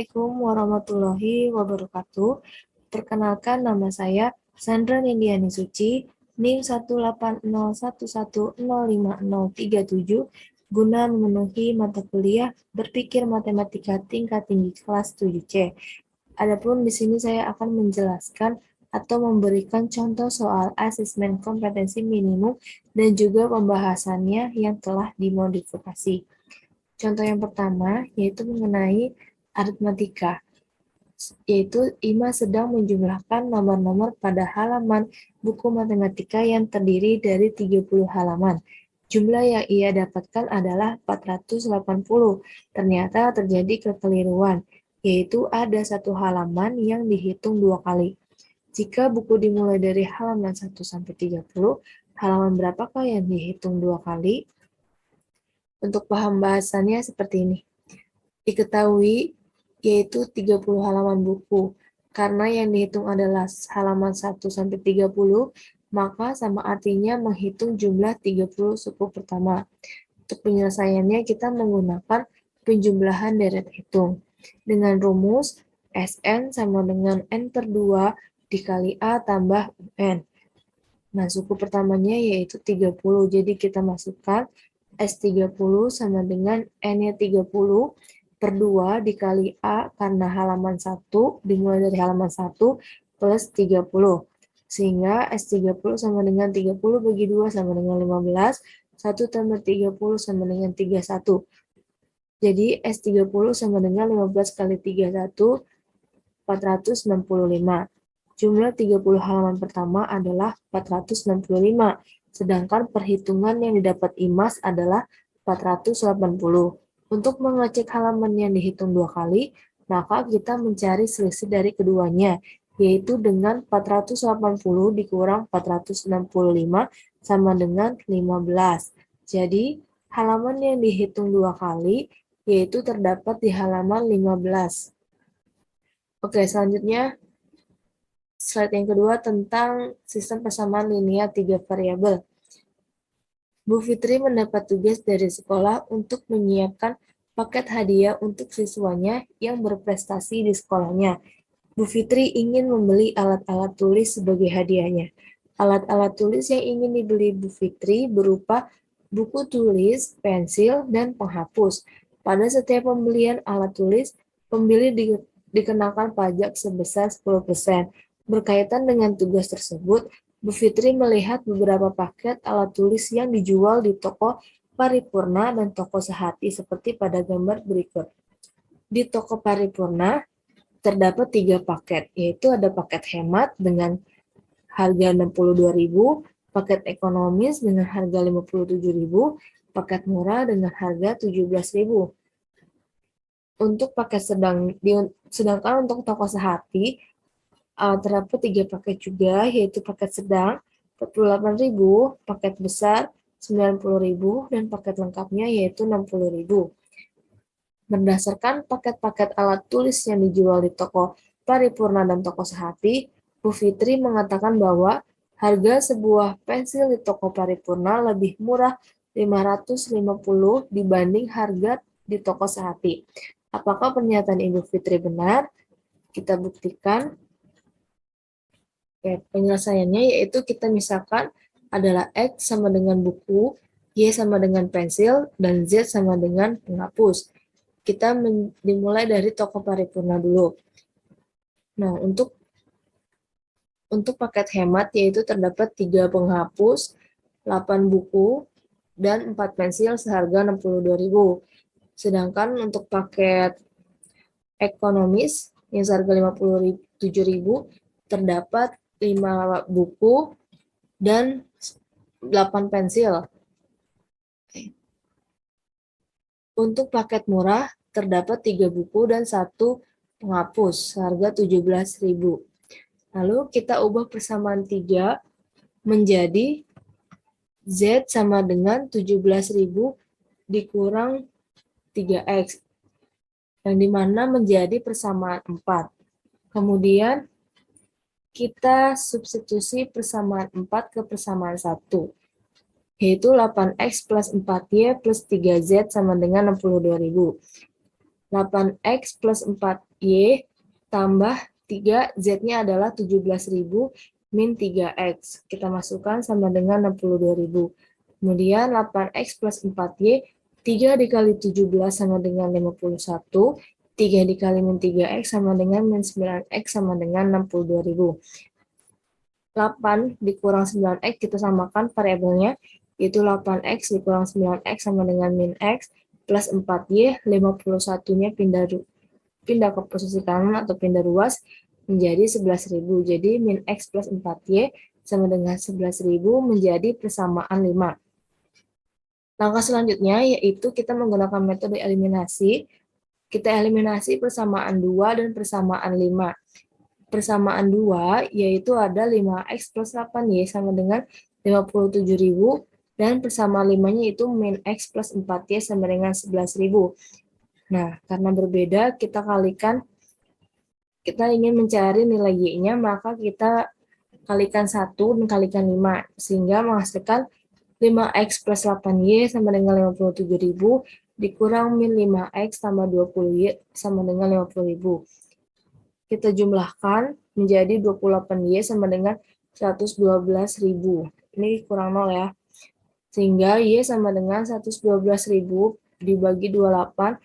Assalamualaikum warahmatullahi wabarakatuh. Perkenalkan, nama saya Sandra Nindiani Suci, NIM 18011005037, guna memenuhi mata kuliah Berpikir Matematika Tingkat Tinggi kelas 7C. Adapun di sini saya akan menjelaskan atau memberikan contoh soal asesmen kompetensi minimum dan juga pembahasannya yang telah dimodifikasi. Contoh yang pertama yaitu mengenai aritmatika, yaitu Ima sedang menjumlahkan nomor-nomor pada halaman buku matematika yang terdiri dari 30 halaman. Jumlah yang ia dapatkan adalah 480. Ternyata terjadi kekeliruan, yaitu ada satu halaman yang dihitung dua kali. Jika buku dimulai dari halaman 1 sampai 30, halaman berapakah yang dihitung dua kali? Untuk paham bahasannya seperti ini. Diketahui yaitu 30 halaman buku. Karena yang dihitung adalah halaman 1 sampai 30, maka sama artinya menghitung jumlah 30 suku pertama. Untuk penyelesaiannya kita menggunakan penjumlahan deret hitung. Dengan rumus Sn sama dengan N per 2 dikali A tambah UN. Nah, suku pertamanya yaitu 30, jadi kita masukkan S30 sama dengan N-nya 30 per 2 dikali A karena halaman 1, dimulai dari halaman 1 plus 30. Sehingga S30 sama dengan 30 bagi 2 sama dengan 15, 1 tambah 30 sama dengan 31. Jadi S30 sama dengan 15 kali 31, 465. Jumlah 30 halaman pertama adalah 465, sedangkan perhitungan yang didapat IMAS adalah 480. Untuk mengecek halaman yang dihitung dua kali, maka kita mencari selisih dari keduanya, yaitu dengan 480 dikurang 465 sama dengan 15. Jadi, halaman yang dihitung dua kali, yaitu terdapat di halaman 15. Oke, selanjutnya slide yang kedua tentang sistem persamaan linear 3 variabel. Bu Fitri mendapat tugas dari sekolah untuk menyiapkan paket hadiah untuk siswanya yang berprestasi di sekolahnya. Bu Fitri ingin membeli alat-alat tulis sebagai hadiahnya. Alat-alat tulis yang ingin dibeli Bu Fitri berupa buku tulis, pensil, dan penghapus. Pada setiap pembelian alat tulis, pembeli dikenakan pajak sebesar 10%. Berkaitan dengan tugas tersebut, Bu Fitri melihat beberapa paket alat tulis yang dijual di toko Paripurna dan toko Sehati seperti pada gambar berikut. Di toko Paripurna terdapat 3 paket, yaitu ada paket hemat dengan harga 62.000, paket ekonomis dengan harga 57.000, paket murah dengan harga 17.000. Untuk paket sedangkan untuk toko Sehati terdapat 3 paket juga, yaitu paket sedang 48.000, paket besar 90.000, dan paket lengkapnya yaitu 60.000. Berdasarkan paket-paket alat tulis yang dijual di toko Paripurna dan toko Sehati, Bu Fitri mengatakan bahwa harga sebuah pensil di toko Paripurna lebih murah 550 dibanding harga di toko Sehati. Apakah pernyataan Ibu Fitri benar? Kita buktikan. Oke, penyelesaiannya yaitu kita misalkan adalah X sama dengan buku, Y sama dengan pensil, dan Z sama dengan penghapus. Kita dimulai dari toko Paripurna dulu. Nah, untuk paket hemat yaitu terdapat 3 penghapus, 8 buku, dan 4 pensil seharga 62.000. Sedangkan untuk paket ekonomis yang seharga 57.000 terdapat 5 buku dan 8 pensil. Untuk paket murah terdapat 3 buku dan 1 penghapus seharga 17.000. Lalu kita ubah persamaan 3 menjadi Z sama dengan 17.000 dikurang 3X, yang dimana menjadi persamaan 4. Kemudian kita substitusi persamaan 4 ke persamaan 1, yaitu 8X plus 4Y plus 3Z sama dengan 62.000. 8X plus 4 Y tambah 3, Z-nya adalah 17.000 min 3X. Kita masukkan sama dengan 62.000. Kemudian 8X plus 4Y, 3 dikali 17 sama dengan 51, 3 dikali min 3X sama dengan min 9X sama dengan 62.000. 8 dikurang 9X kita samakan variabelnya, yaitu 8X dikurang 9X sama dengan min X, plus 4Y, 51-nya pindah ke posisi kanan atau pindah ruas menjadi 11.000. Jadi min X plus 4Y sama dengan 11.000 menjadi persamaan 5. Langkah selanjutnya yaitu kita menggunakan metode eliminasi. Kita eliminasi persamaan 2 dan persamaan 5. Persamaan 2 yaitu ada 5X plus 8Y sama dengan 57.000, dan persamaan 5-nya itu min X plus 4Y sama dengan 11.000. Nah, karena berbeda, kita kalikan, kita ingin mencari nilai Y-nya, maka kita kalikan 1 dan kalikan 5, sehingga menghasilkan 5X plus 8Y sama dengan 57.000, dikurang min 5X tambah 20Y sama dengan 50.000. Kita jumlahkan menjadi 28Y sama dengan 112.000. Ini kurang 0 ya. Sehingga Y sama dengan 112.000 dibagi 28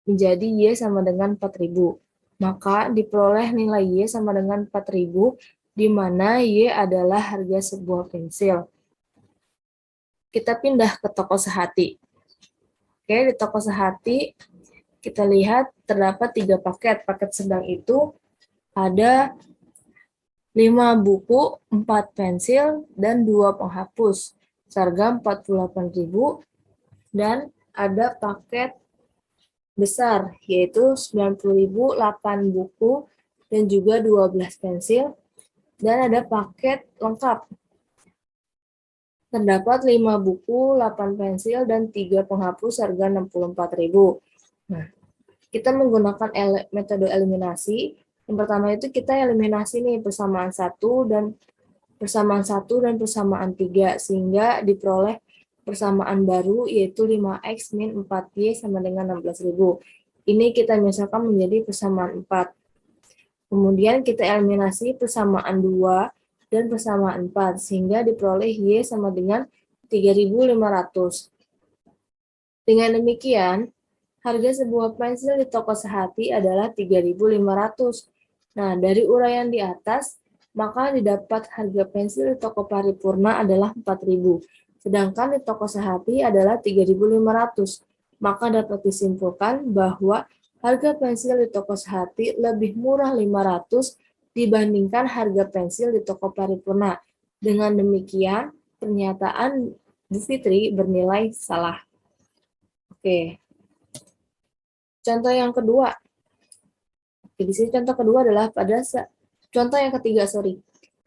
menjadi Y sama dengan 4.000. Maka diperoleh nilai Y sama dengan 4.000, di mana Y adalah harga sebuah pensil. Kita pindah ke toko sehati. Oke, di toko sehati kita lihat terdapat 3 paket. Paket sedang itu ada 5 buku, 4 pensil, dan 2 penghapus. Seharga 48.000, dan ada paket besar, yaitu 90.000, 8 buku, dan juga 12 pensil, dan ada paket lengkap. Terdapat 5 buku, 8 pensil, dan 3 penghapus harga 64.000. Nah, kita menggunakan metode eliminasi. Yang pertama itu kita eliminasi nih persamaan 1 dan persamaan 3, sehingga diperoleh persamaan baru yaitu 5X min 4Y sama dengan 16.000. Ini kita misalkan menjadi persamaan 4. Kemudian kita eliminasi persamaan 2 dan persamaan 4, sehingga diperoleh Y sama dengan 3.500. Dengan demikian, harga sebuah pensil di toko sehati adalah 3.500. Nah, dari uraian di atas, maka didapat harga pensil di toko paripurna adalah 4.000. Sedangkan di toko sehati adalah 3.500. Maka dapat disimpulkan bahwa harga pensil di toko sehati lebih murah 500 dibandingkan harga pensil di toko paripurna. Dengan demikian, pernyataan Bu Fitri bernilai salah. Oke. Contoh yang kedua. Di sini contoh kedua adalah contoh yang ketiga,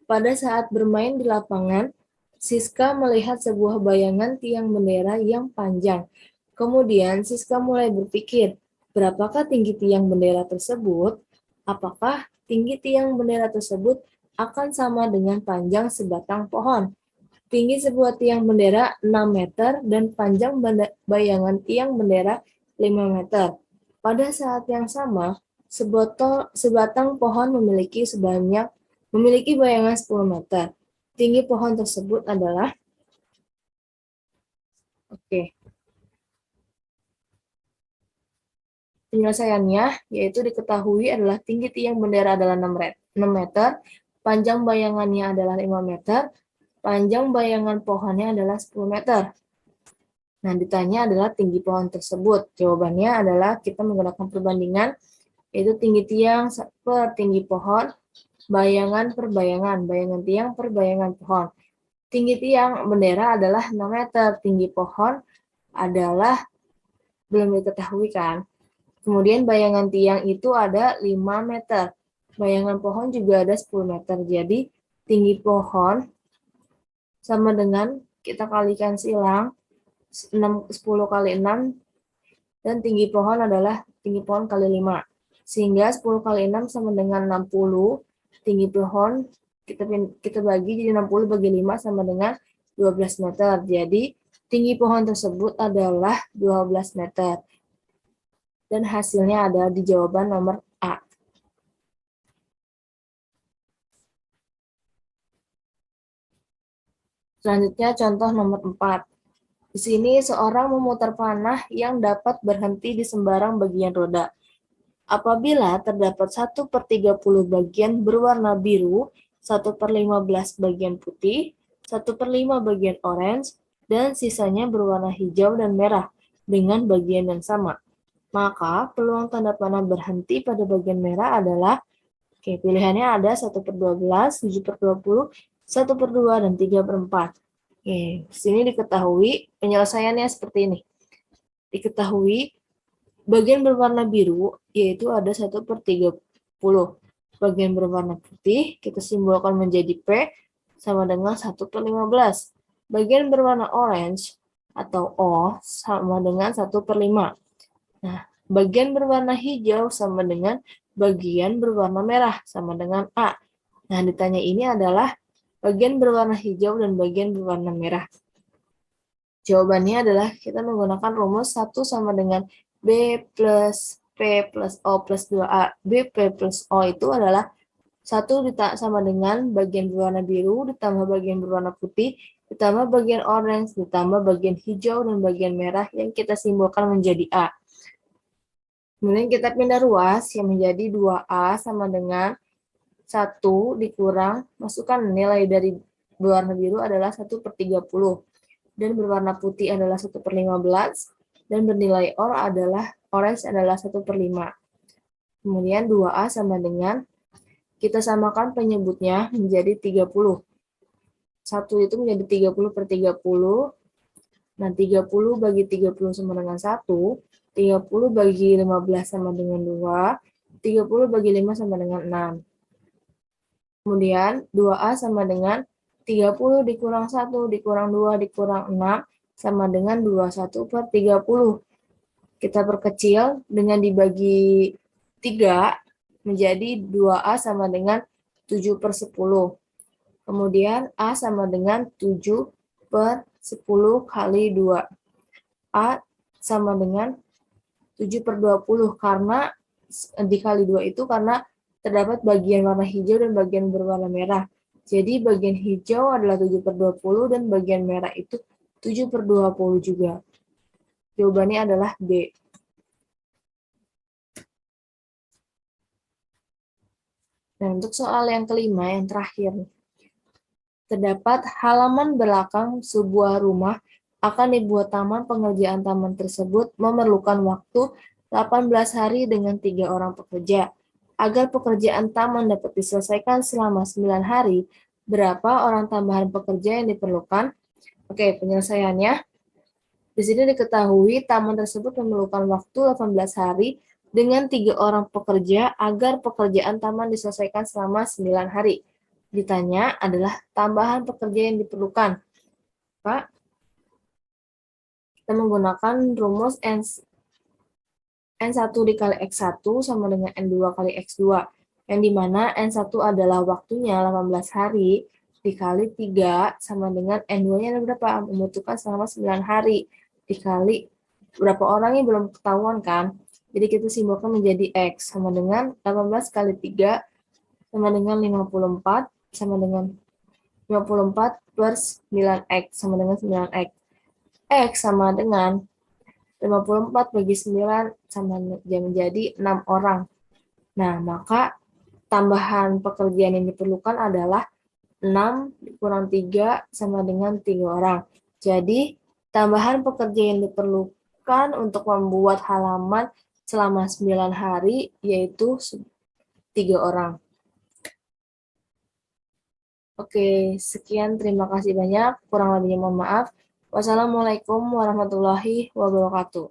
Pada saat bermain di lapangan, Siska melihat sebuah bayangan tiang bendera yang panjang. Kemudian Siska mulai berpikir, berapakah tinggi tiang bendera tersebut? Apakah tinggi tiang bendera tersebut akan sama dengan panjang sebatang pohon? Tinggi sebuah tiang bendera 6 meter dan panjang bayangan tiang bendera 5 meter. Pada saat yang sama, sebatang pohon memiliki bayangan 10 meter. Tinggi pohon tersebut adalah penyelesaiannya yaitu diketahui adalah tinggi tiang bendera adalah 6 meter, panjang bayangannya adalah 5 meter, panjang bayangan pohonnya adalah 10 meter. Nah, ditanya adalah tinggi pohon tersebut. Jawabannya adalah kita menggunakan perbandingan, yaitu tinggi tiang per tinggi pohon, bayangan per bayangan tiang per bayangan pohon. Tinggi tiang bendera adalah 6 meter, tinggi pohon adalah belum diketahui kan. Kemudian bayangan tiang itu ada 5 meter, bayangan pohon juga ada 10 meter. Jadi tinggi pohon sama dengan kita kalikan silang 10 kali 6, dan tinggi pohon adalah tinggi pohon kali 5. Sehingga 10 kali 6 sama dengan 60. Tinggi pohon kita bagi jadi 60 bagi 5 sama dengan 12 meter. Jadi tinggi pohon tersebut adalah 12 meter. Dan hasilnya ada di jawaban nomor Selanjutnya contoh nomor 4. Di sini seorang memutar panah yang dapat berhenti di sembarang bagian roda. Apabila terdapat 1/30 bagian berwarna biru, 1/15 bagian putih, 1/5 bagian orange, dan sisanya berwarna hijau dan merah dengan bagian yang sama. Maka peluang tanda panah berhenti pada bagian merah adalah, pilihannya ada 1/12, 7/20, 1/2, dan 3/4. Di sini diketahui penyelesaiannya seperti ini. Diketahui bagian berwarna biru yaitu ada 1/30. Bagian berwarna putih kita simbolkan menjadi P sama dengan 1/15. Bagian berwarna orange atau O sama dengan 1/5. Nah, bagian berwarna hijau sama dengan bagian berwarna merah sama dengan A. Nah, ditanya ini adalah bagian berwarna hijau dan bagian berwarna merah. Jawabannya adalah kita menggunakan rumus 1 sama dengan B plus P plus O plus 2A. B, P plus O itu adalah 1 sama dengan bagian berwarna biru, ditambah bagian berwarna putih, ditambah bagian orange, ditambah bagian hijau, dan bagian merah yang kita simbolkan menjadi A. Kemudian kita pindah ruas yang menjadi 2A sama dengan 1 dikurang, masukkan nilai dari berwarna biru adalah 1/30. Dan berwarna putih adalah 1/15, dan bernilai orange adalah 1/5. Kemudian 2A sama dengan, kita samakan penyebutnya menjadi 30. 1 itu menjadi 30/30, nah 30 bagi 30 sama dengan 1, 30 bagi 15 sama dengan 2, 30 bagi 5 sama dengan 6. Kemudian 2A sama dengan 30 dikurang 1 dikurang 2 dikurang 6 sama dengan 21/30. Kita perkecil dengan dibagi 3 menjadi 2A sama dengan 7/10. Kemudian A sama dengan 7/10 kali 2. A sama dengan 7/20 karena dikali 2 itu karena terdapat bagian warna hijau dan bagian berwarna merah. Jadi bagian hijau adalah 7/20 dan bagian merah itu 7/20 juga. Jawabannya adalah B. Nah, untuk soal yang kelima, yang terakhir. Terdapat halaman belakang sebuah rumah akan dibuat taman. Pengerjaan taman tersebut memerlukan waktu 18 hari dengan 3 orang pekerja. Agar pekerjaan taman dapat diselesaikan selama 9 hari, berapa orang tambahan pekerja yang diperlukan? Oke, penyelesaiannya. Di sini diketahui taman tersebut memerlukan waktu 18 hari dengan 3 orang pekerja agar pekerjaan taman diselesaikan selama 9 hari. Ditanya adalah tambahan pekerja yang diperlukan. Pak, kita menggunakan rumus N1 dikali X1 sama dengan N2 kali X2, yang dimana N1 adalah waktunya 18 hari, dikali 3 sama dengan N2-nya ada berapa? Membutuhkan selama 9 hari, dikali berapa orang yang belum ketahuan kan? Jadi kita simbolkan menjadi X, sama dengan 18 kali 3, sama dengan 54, sama dengan 54 plus 9X, sama dengan 9X. X sama dengan 54 bagi 9 sama menjadi 6 orang. Nah, maka tambahan pekerjaan yang diperlukan adalah 6 dikurang 3 sama dengan 3 orang. Jadi, tambahan pekerjaan yang diperlukan untuk membuat halaman selama 9 hari yaitu 3 orang. Oke, sekian. Terima kasih banyak. Kurang lebihnya mohon maaf. Wassalamualaikum warahmatullahi wabarakatuh.